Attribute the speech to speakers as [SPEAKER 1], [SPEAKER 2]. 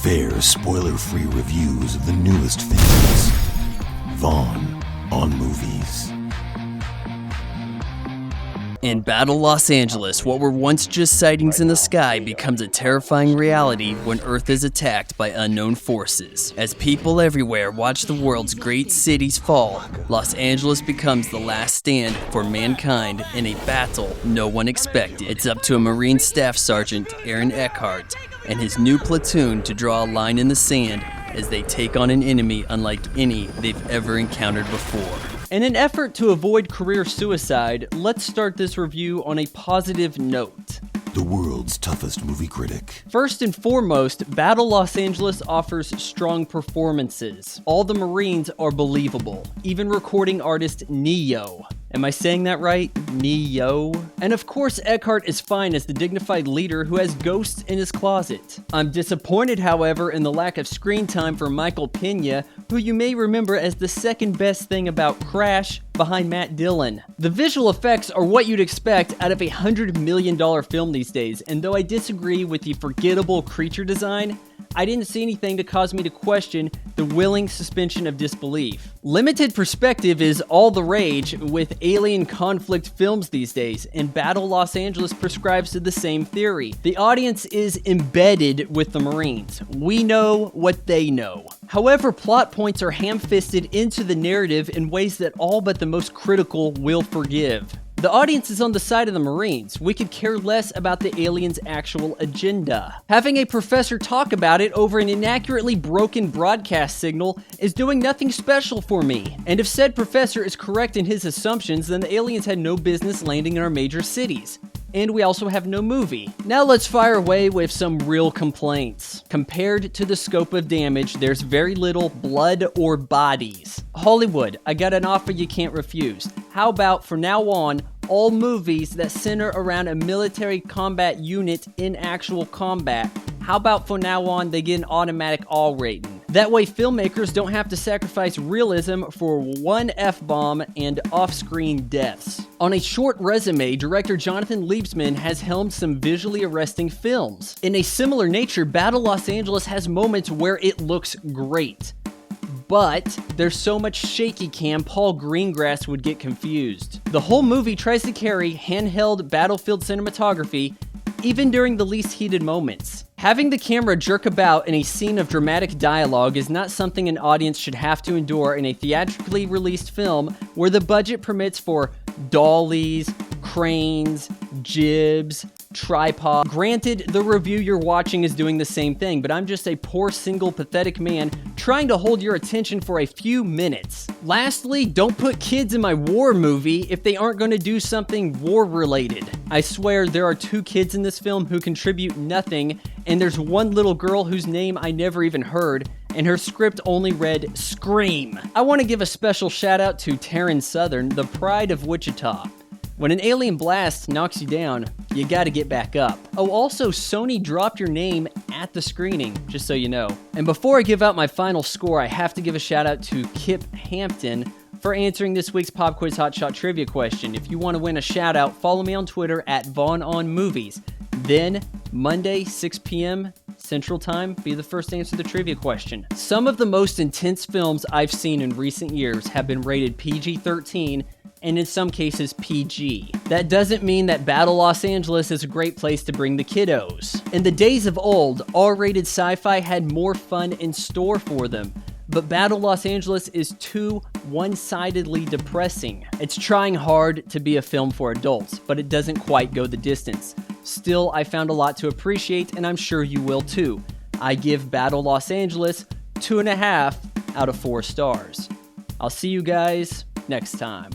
[SPEAKER 1] fair, spoiler-free reviews of the newest films. Vaughn on Movies.
[SPEAKER 2] In Battle Los Angeles, what were once just sightings in the sky becomes a terrifying reality when Earth is attacked by unknown forces. As people everywhere watch the world's great cities fall, Los Angeles becomes the last stand for mankind in a battle no one expected. It's up to a Marine Staff Sergeant, Aaron Eckhart, and his new platoon to draw a line in the sand as they take on an enemy unlike any they've ever encountered before. In an effort to avoid career suicide, let's start this review on a positive note.
[SPEAKER 1] The world's toughest movie critic.
[SPEAKER 2] First and foremost, Battle Los Angeles offers strong performances. All the Marines are believable, even recording artist Neo. Am I saying that right? Neo? And of course, Eckhart is fine as the dignified leader who has ghosts in his closet. I'm disappointed, however, in the lack of screen time for Michael Pena, who you may remember as the second best thing about Crash behind Matt Dillon. The visual effects are what you'd expect out of a $100 million film these days, and though I disagree with the forgettable creature design, I didn't see anything to cause me to question the willing suspension of disbelief. Limited perspective is all the rage with alien conflict films these days, and Battle Los Angeles prescribes to the same theory. The audience is embedded with the Marines. We know what they know. However, plot points are ham-fisted into the narrative in ways that all but the most critical will forgive. The audience is on the side of the Marines. We could care less about the aliens' actual agenda. Having a professor talk about it over an inaccurately broken broadcast signal is doing nothing special for me. And if said professor is correct in his assumptions, then the aliens had no business landing in our major cities. And we also have no movie. Now let's fire away with some real complaints. Compared to the scope of damage, there's very little blood or bodies. Hollywood, I got an offer you can't refuse. How about, from now on, all movies that center around a military combat unit in actual combat? How about from now on they get an automatic R rating? That way filmmakers don't have to sacrifice realism for one F-bomb and off-screen deaths. On a short resume, director Jonathan Liebsman has helmed some visually arresting films. In a similar nature, Battle Los Angeles has moments where it looks great. But there's so much shaky cam, Paul Greengrass would get confused. The whole movie tries to carry handheld battlefield cinematography even during the least heated moments. Having the camera jerk about in a scene of dramatic dialogue is not something an audience should have to endure in a theatrically released film where the budget permits for dollies, cranes, jibs, tripod. Granted, the review you're watching is doing the same thing, but I'm just a poor, single, pathetic man trying to hold your attention for a few minutes. Lastly, don't put kids in my war movie if they aren't going to do something war-related. I swear there are 2 kids in this film who contribute nothing, and there's one little girl whose name I never even heard, and her script only read Scream. I want to give a special shout out to Taryn Southern, the pride of Wichita. When an alien blast knocks you down, you gotta get back up. Oh, also, Sony dropped your name at the screening, just so you know. And before I give out my final score, I have to give a shout out to Kip Hampton for answering this week's Pop Quiz Hotshot Trivia question. If you want to win a shout out, follow me on Twitter at Vaughn on Movies. Then, Monday, 6 p.m. Central Time, be the first to answer the trivia question. Some of the most intense films I've seen in recent years have been rated PG-13, and in some cases PG. That doesn't mean that Battle Los Angeles is a great place to bring the kiddos. In the days of old, R-rated sci-fi had more fun in store for them, but Battle Los Angeles is too one-sidedly depressing. It's trying hard to be a film for adults, but it doesn't quite go the distance. Still, I found a lot to appreciate, and I'm sure you will too. I give Battle Los Angeles 2.5 out of 4 stars. I'll see you guys next time.